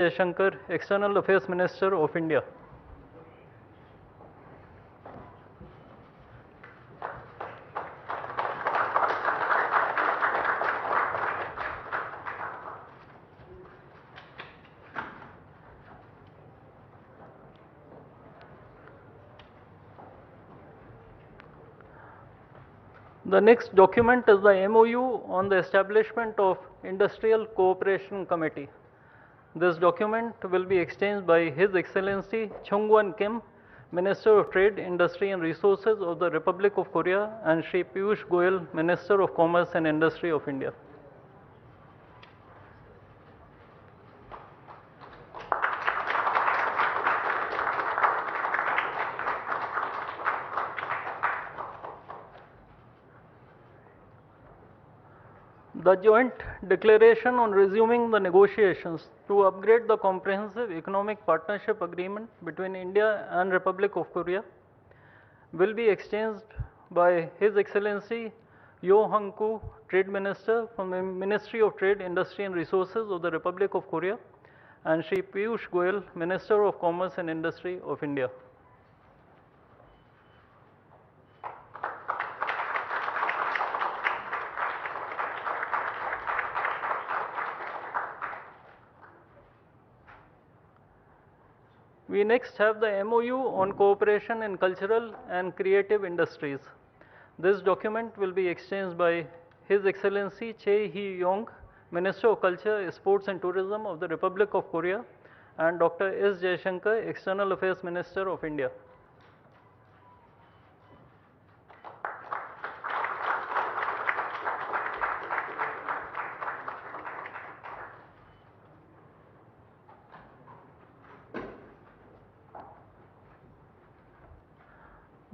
Jaishankar, External Affairs Minister of India. The next document is the MOU on the establishment of Industrial Cooperation Committee. This document will be exchanged by His Excellency Chung-Wan Kim, Minister of Trade, Industry and Resources of the Republic of Korea, and Shri Piyush Goyal, Minister of Commerce and Industry of India. The joint declaration on resuming the negotiations to upgrade the comprehensive economic partnership agreement between India and Republic of Korea will be exchanged by His Excellency Yo Hang-koo, Trade Minister from the Ministry of Trade, Industry and Resources of the Republic of Korea, and Shri Piyush Goyal, Minister of Commerce and Industry of India. We next have the MOU on cooperation in cultural and creative industries. This document will be exchanged by His Excellency Chae Hee-yong, Minister of Culture, Sports and Tourism of the Republic of Korea, and Dr. S. Jaishankar, External Affairs Minister of India.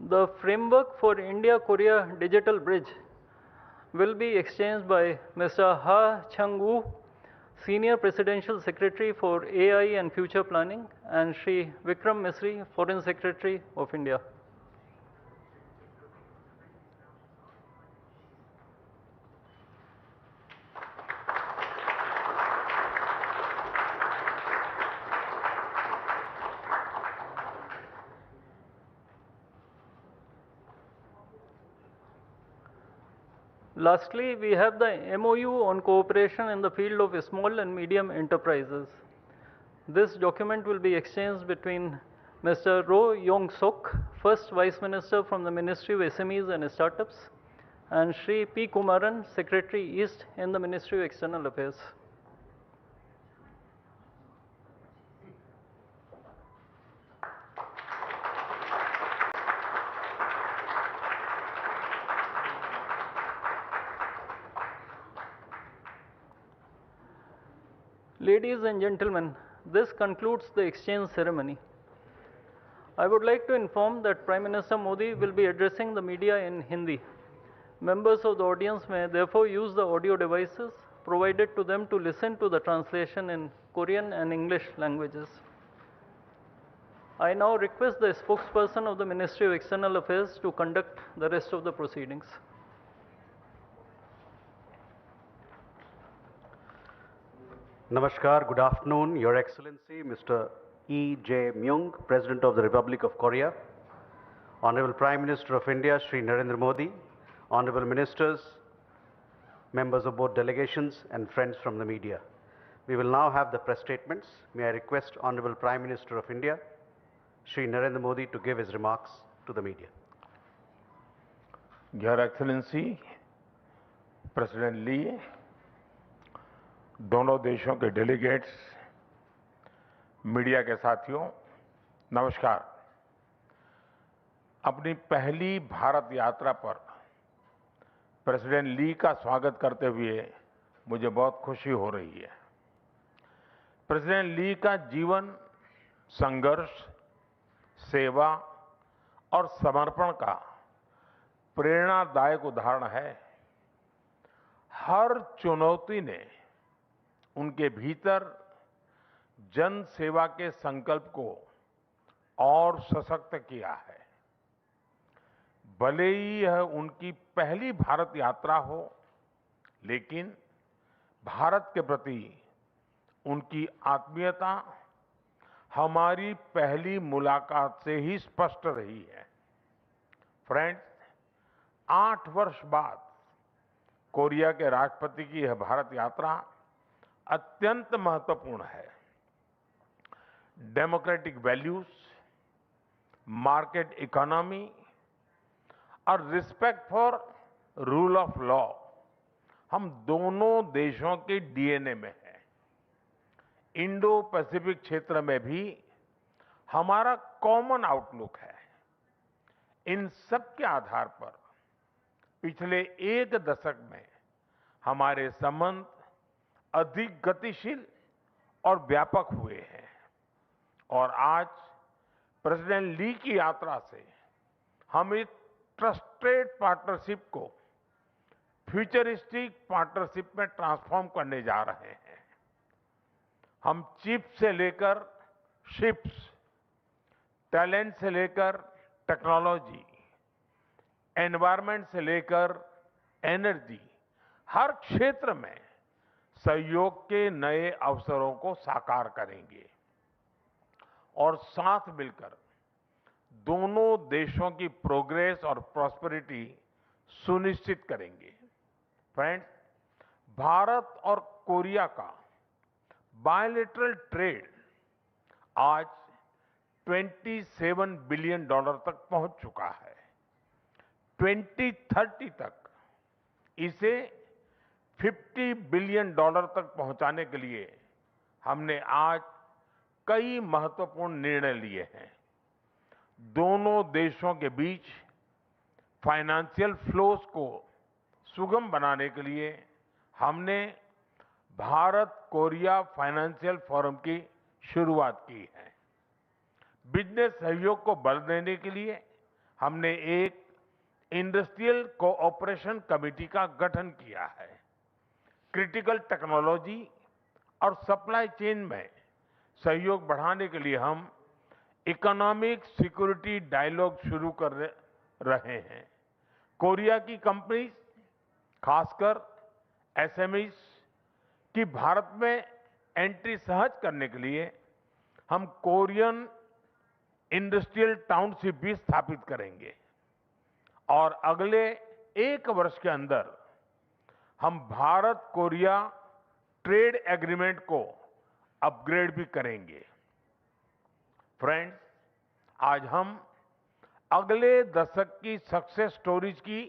The framework for India-Korea Digital Bridge will be exchanged by Mr. Ha Chang-woo, Senior Presidential Secretary for AI and Future Planning, and Shri Vikram Misri, Foreign Secretary of India. Lastly, we have the MOU on cooperation in the field of small and medium enterprises. This document will be exchanged between Mr. Ro Yong-sok, First Vice Minister from the Ministry of SMEs and Startups, and Shri P. Kumaran, Secretary East in the Ministry of External Affairs. Ladies and gentlemen, this concludes the exchange ceremony. I would like to inform that Prime Minister Modi will be addressing the media in Hindi. Members of the audience may therefore use the audio devices provided to them to listen to the translation in Korean and English languages. I now request the spokesperson of the Ministry of External Affairs to conduct the rest of the proceedings. Namaskar, good afternoon, Your Excellency, Mr. Lee Jae Myung, President of the Republic of Korea, Honorable Prime Minister of India, Shri Narendra Modi, Honorable Ministers, members of both delegations, and friends from the media. We will now have the press statements. May I request Honorable Prime Minister of India, Shri Narendra Modi, to give his remarks to the media. Your Excellency, President Lee, दोनों देशों के delegates, media के साथियों, नमस्कार। अपनी पहली भारत यात्रा पर प्रेसिडेंट ली का स्वागत करते हुए मुझे बहुत खुशी हो रही है। प्रेसिडेंट ली का जीवन संघर्ष, सेवा और समर्पण का प्रेरणादायक उदाहरण है। हर चुनौती ने उनके भीतर जन सेवा के संकल्प को और सशक्त किया है। भले ही यह उनकी पहली भारत यात्रा हो, लेकिन भारत के प्रति उनकी आत्मीयता हमारी पहली मुलाकात से ही स्पष्ट रही है। फ्रेंड्स, 8 वर्ष बाद कोरिया के राष्ट्रपति की यह भारत यात्रा अत्यंत महत्वपूर्ण है। डेमोक्रेटिक वैल्यूज, मार्केट इकोनॉमी और respect for rule of law हम दोनों देशों के डीएनए में है। इंडो पैसिफिक क्षेत्र में भी हमारा कॉमन आउटलुक है। इन सब के आधार पर पिछले 1 दशक में हमारे संबंध अधिक गतिशील और व्यापक हुए हैं और आज प्रेसिडेंट ली की यात्रा से हम इस ट्रस्टेड पार्टनरशिप को फ्यूचरिस्टिक पार्टनरशिप में ट्रांसफॉर्म करने जा रहे हैं। हम चिप से लेकर शिप्स, टैलेंट से लेकर टेक्नोलॉजी, एनवायरनमेंट से लेकर एनर्जी, हर क्षेत्र में सहयोग के नए अवसरों को साकार करेंगे और साथ मिलकर दोनों देशों की प्रोग्रेस और प्रॉस्पेरिटी सुनिश्चित करेंगे। फ्रेंड्स, भारत और कोरिया का बायलैटरल ट्रेड आज $27 बिलियन तक पहुंच चुका है। 2030 तक इसे $50 बिलियन तक पहुंचाने के लिए हमने आज कई महत्वपूर्ण निर्णय लिए हैं। दोनों देशों के बीच फाइनेंशियल फ्लोज को सुगम बनाने के लिए हमने भारत कोरिया फाइनेंशियल फोरम की शुरुआत की है। बिजनेस सहयोग को बल देने के लिए हमने एक इंडस्ट्रियल कोऑपरेशन कमेटी का गठन किया है। क्रिटिकल टेक्नोलॉजी और सप्लाई चेन में सहयोग बढ़ाने के लिए हम इकोनॉमिक सिक्योरिटी डायलॉग शुरू कर रहे हैं। कोरिया की कंपनीज, खासकर एसएमईज की भारत में एंट्री सहज करने के लिए हम कोरियन इंडस्ट्रियल टाउनशिप भी स्थापित करेंगे और अगले 1 वर्ष के अंदर हम भारत कोरिया ट्रेड एग्रीमेंट को अपग्रेड भी करेंगे। फ्रेंड्स, आज हम अगले दशक की सक्सेस स्टोरीज की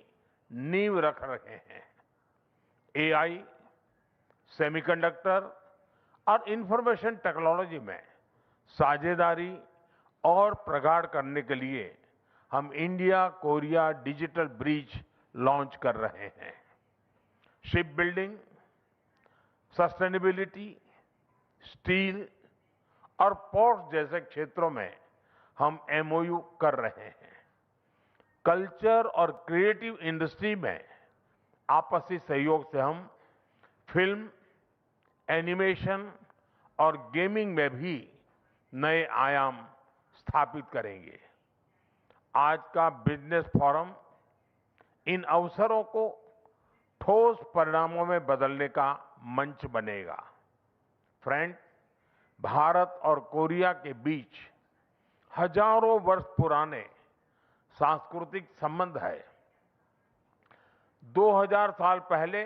नींव रख रहे हैं। एआई, सेमीकंडक्टर और इंफॉर्मेशन टेक्नोलॉजी में साझेदारी और प्रगाढ़ करने के लिए हम India Korea digital bridge launch कर रहे हैं। शिप बिल्डिंग, सस्टेनेबिलिटी, स्टील और पोर्ट्स जैसे क्षेत्रों में हम एमओयू कर रहे हैं। कल्चर और क्रिएटिव इंडस्ट्री में आपसी सहयोग से हम फिल्म, एनिमेशन और गेमिंग में भी नए आयाम स्थापित करेंगे। आज का बिजनेस फोरम इन अवसरों को ठोस परिणामों में बदलने का मंच बनेगा। फ्रेंड, भारत और कोरिया के बीच हजारों वर्ष पुराने सांस्कृतिक संबंध है। 2000 साल पहले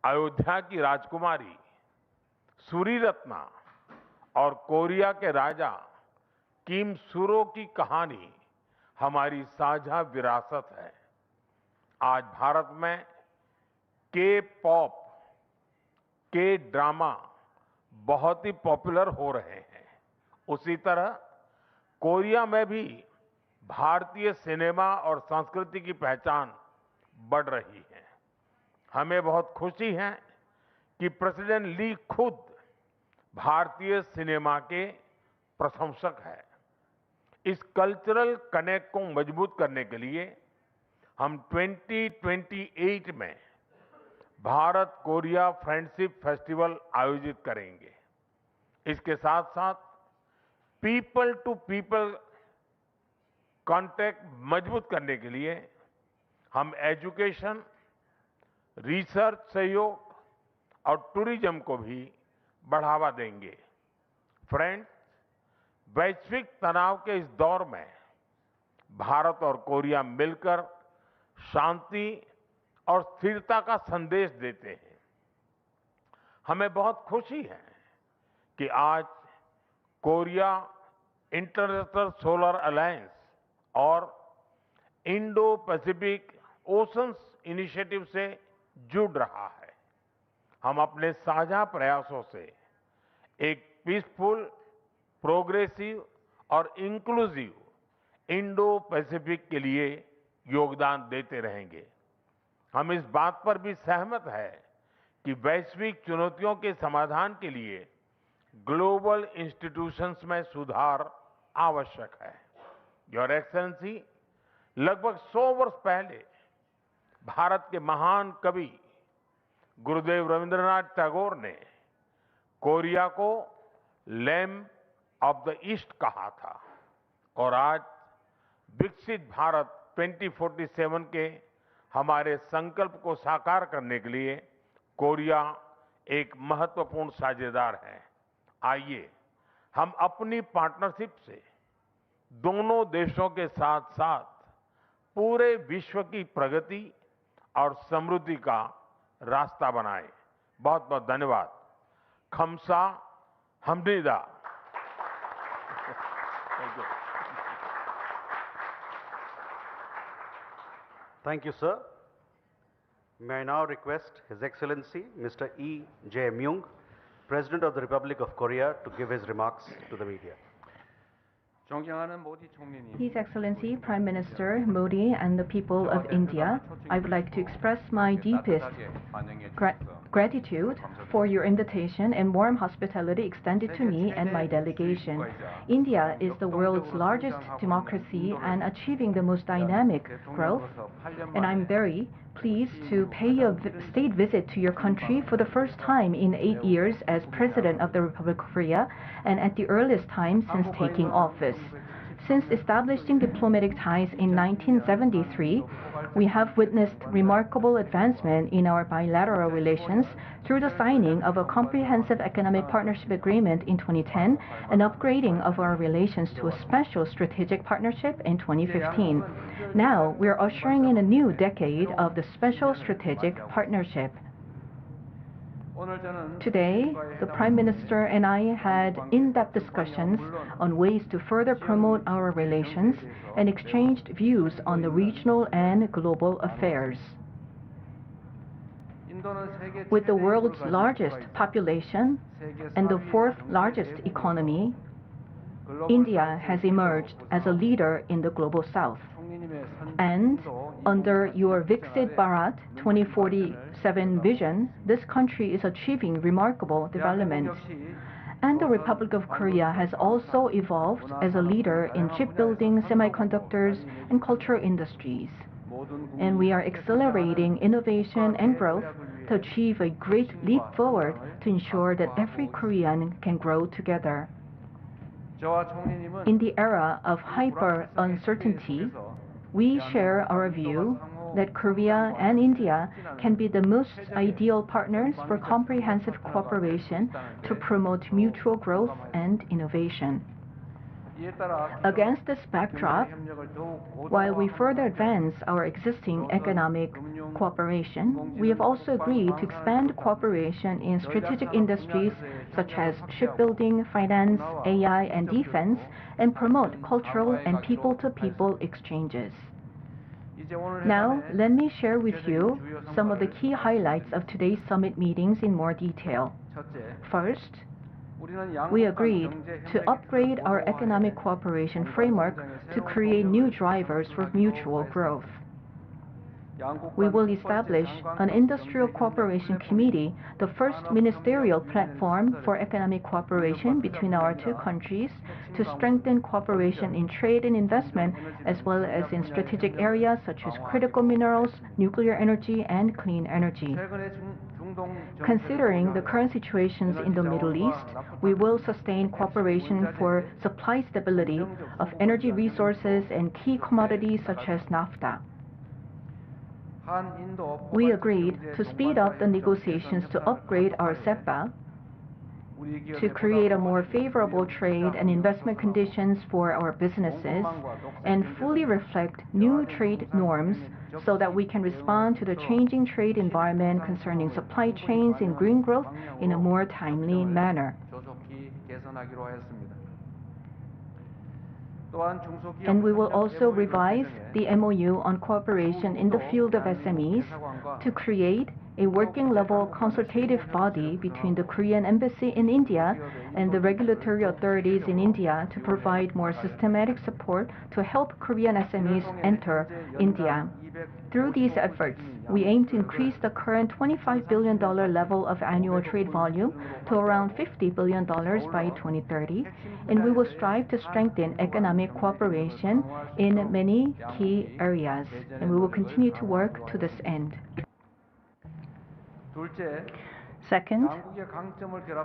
अयोध्या की राजकुमारी सूरीरत्ना और कोरिया के राजा किम सुरो की कहानी हमारी साझा विरासत है। आज भारत में के पॉप, के ड्रामा बहुत ही पॉपुलर हो रहे हैं। उसी तरह कोरिया में भी भारतीय सिनेमा और संस्कृति की पहचान बढ़ रही है। हमें बहुत खुशी है कि प्रेसिडेंट ली खुद भारतीय सिनेमा के प्रशंसक हैं। इस कल्चरल कनेक्ट को मजबूत करने के लिए हम 2028 में भारत कोरिया फ्रेंडशिप फेस्टिवल आयोजित करेंगे। इसके साथ साथ पीपल टू पीपल कांटेक्ट मजबूत करने के लिए हम एजुकेशन, रिसर्च सहयोग और टूरिज्म को भी बढ़ावा देंगे। फ्रेंड्स, वैश्विक तनाव के इस दौर में भारत और कोरिया मिलकर शांति और स्थिरता का संदेश देते हैं। हमें बहुत खुशी है कि आज कोरिया इंटरनेशनल सोलर अलायंस और इंडो पैसिफिक ओशंस इनिशिएटिव से जुड़ रहा है। हम अपने साझा प्रयासों से एक पीसफुल, प्रोग्रेसिव और इंक्लूसिव इंडो पैसिफिक के लिए योगदान देते रहेंगे। हम इस बात पर भी सहमत हैं कि वैश्विक चुनौतियों के समाधान के लिए ग्लोबल इंस्टीट्यूशंस में सुधार आवश्यक है। योर एक्सेलेंसी, लगभग 100 वर्ष पहले भारत के महान कवि गुरुदेव रविंद्रनाथ टैगोर ने कोरिया को लैम्प ऑफ द ईस्ट कहा था और आज विकसित भारत 2047 के हमारे संकल्प को साकार करने के लिए कोरिया एक महत्वपूर्ण साझेदार है। आइए हम अपनी पार्टनरशिप से दोनों देशों के साथ साथ पूरे विश्व की प्रगति और समृद्धि का रास्ता बनाएं। बहुत बहुत धन्यवाद। खमसा हमदीदा। Thank you, sir. May I now request His Excellency Mr. Lee Jae Myung, President of the Republic of Korea, to give his remarks to the media. His Excellency Prime Minister Modi and the people of India, I would like to express my deepest gratitude for your invitation and warm hospitality extended to me and my delegation. India is the world's largest democracy and achieving the most dynamic growth, and I'm very pleased to pay a state visit to your country for the first time in 8 years as President of the Republic of Korea and at the earliest time since taking office. Since establishing diplomatic ties in 1973, we have witnessed remarkable advancement in our bilateral relations through the signing of a comprehensive economic partnership agreement in 2010 and upgrading of our relations to a special strategic partnership in 2015. Now, we are ushering in a new decade of the special strategic partnership. Today, the Prime Minister and I had in-depth discussions on ways to further promote our relations and exchanged views on the regional and global affairs. With the world's largest population and the fourth largest economy, India has emerged as a leader in the global south. And under your Viksit Bharat 2047 vision, this country is achieving remarkable developments. And the Republic of Korea has also evolved as a leader in shipbuilding, semiconductors, and cultural industries. And we are accelerating innovation and growth to achieve a great leap forward to ensure that every Korean can grow together. In the era of hyper-uncertainty, we share our view that Korea and India can be the most ideal partners for comprehensive cooperation to promote mutual growth and innovation. Against this backdrop, while we further advance our existing economic cooperation, we have also agreed to expand cooperation in strategic industries such as shipbuilding, finance, AI, and defense, and promote cultural and people-to-people exchanges. Now, let me share with you some of the key highlights of today's summit meetings in more detail. First, we agreed to upgrade our economic cooperation framework to create new drivers for mutual growth. We will establish an industrial cooperation committee, the first ministerial platform for economic cooperation between our two countries, to strengthen cooperation in trade and investment, as well as in strategic areas such as critical minerals, nuclear energy, and clean energy. Considering the current situations in the Middle East, we will sustain cooperation for supply stability of energy resources and key commodities such as naphtha. We agreed to speed up the negotiations to upgrade our SEPA to create a more favorable trade and investment conditions for our businesses and fully reflect new trade norms so that we can respond to the changing trade environment concerning supply chains and green growth in a more timely manner. And we will also revise the MOU on cooperation in the field of SMEs to create a working-level consultative body between the Korean Embassy in India and the regulatory authorities in India to provide more systematic support to help Korean SMEs enter India. Through these efforts, we aim to increase the current $25 billion level of annual trade volume to around $50 billion by 2030, and we will strive to strengthen economic cooperation in many key areas, and we will continue to work to this end. Second,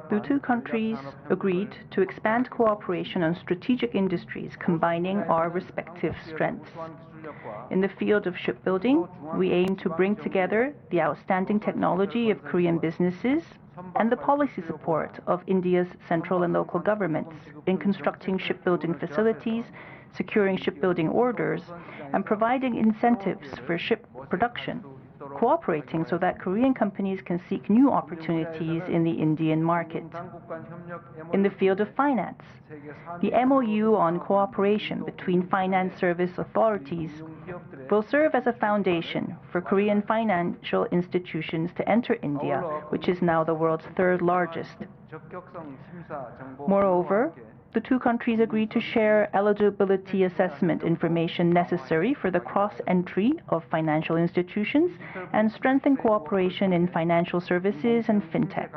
the two countries agreed to expand cooperation on strategic industries combining our respective strengths. In the field of shipbuilding, we aim to bring together the outstanding technology of Korean businesses and the policy support of India's central and local governments in constructing shipbuilding facilities, securing shipbuilding orders, and providing incentives for ship production, cooperating so that Korean companies can seek new opportunities in the Indian market. In the field of finance, the MOU on cooperation between finance service authorities will serve as a foundation for Korean financial institutions to enter India, which is now the world's third largest. Moreover, the two countries agreed to share eligibility assessment information necessary for the cross-entry of financial institutions and strengthen cooperation in financial services and fintech.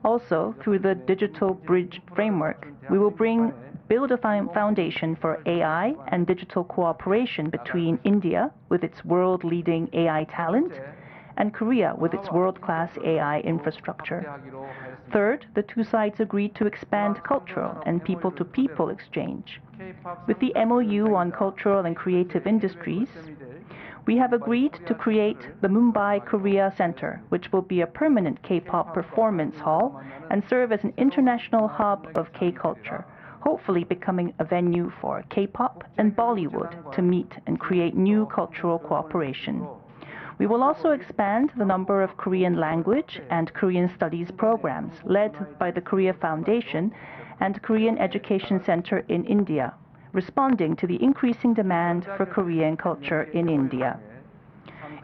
Also, through the Digital Bridge Framework, we will build a foundation for AI and digital cooperation between India, with its world-leading AI talent, and Korea, with its world-class AI infrastructure. Third, the two sides agreed to expand cultural and people-to-people exchange. With the MOU on cultural and creative industries, we have agreed to create the Mumbai Korea Center, which will be a permanent K-pop performance hall and serve as an international hub of K-culture, hopefully becoming a venue for K-pop and Bollywood to meet and create new cultural cooperation. We will also expand the number of Korean language and Korean studies programs led by the Korea Foundation and Korean Education Center in India, responding to the increasing demand for Korean culture in India.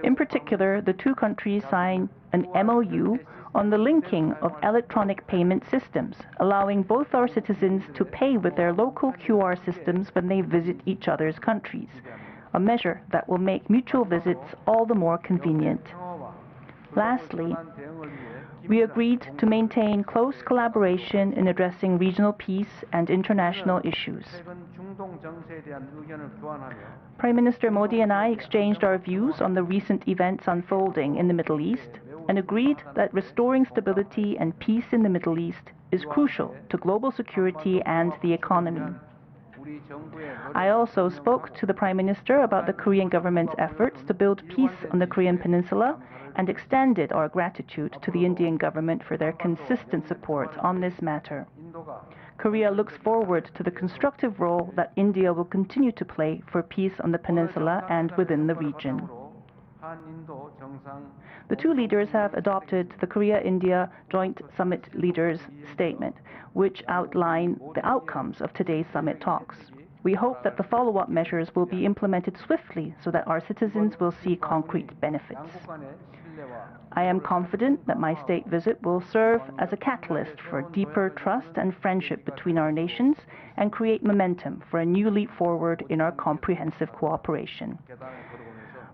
In particular, the two countries signed an MOU on the linking of electronic payment systems, allowing both our citizens to pay with their local QR systems when they visit each other's countries, a measure that will make mutual visits all the more convenient. Lastly, we agreed to maintain close collaboration in addressing regional peace and international issues. Prime Minister Modi and I exchanged our views on the recent events unfolding in the Middle East and agreed that restoring stability and peace in the Middle East is crucial to global security and the economy. I also spoke to the Prime Minister about the Korean government's efforts to build peace on the Korean peninsula and extended our gratitude to the Indian government for their consistent support on this matter. Korea looks forward to the constructive role that India will continue to play for peace on the peninsula and within the region. The two leaders have adopted the Korea-India Joint Summit Leaders' Statement, which outline the outcomes of today's summit talks. We hope that the follow-up measures will be implemented swiftly so that our citizens will see concrete benefits. I am confident that my state visit will serve as a catalyst for deeper trust and friendship between our nations and create momentum for a new leap forward in our comprehensive cooperation.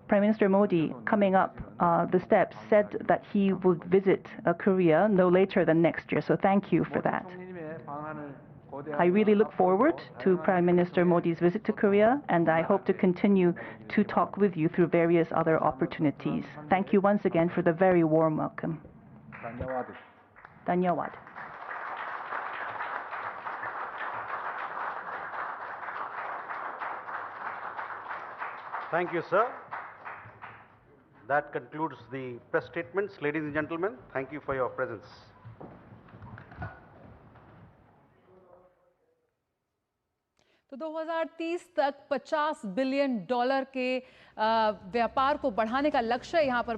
Prime Minister Modi, coming up the steps, said that he would visit Korea no later than next year, so thank you for that. I really look forward to Prime Minister Modi's visit to Korea, and I hope to continue to talk with you through various other opportunities. Thank you once again for the very warm welcome. Dhanyawad. Thank you, sir. That concludes the press statements. Ladies and gentlemen, thank you for your presence. तो 2030 तक $50 billion के व्यापार को बढ़ाने का लक्ष्य यहाँ पर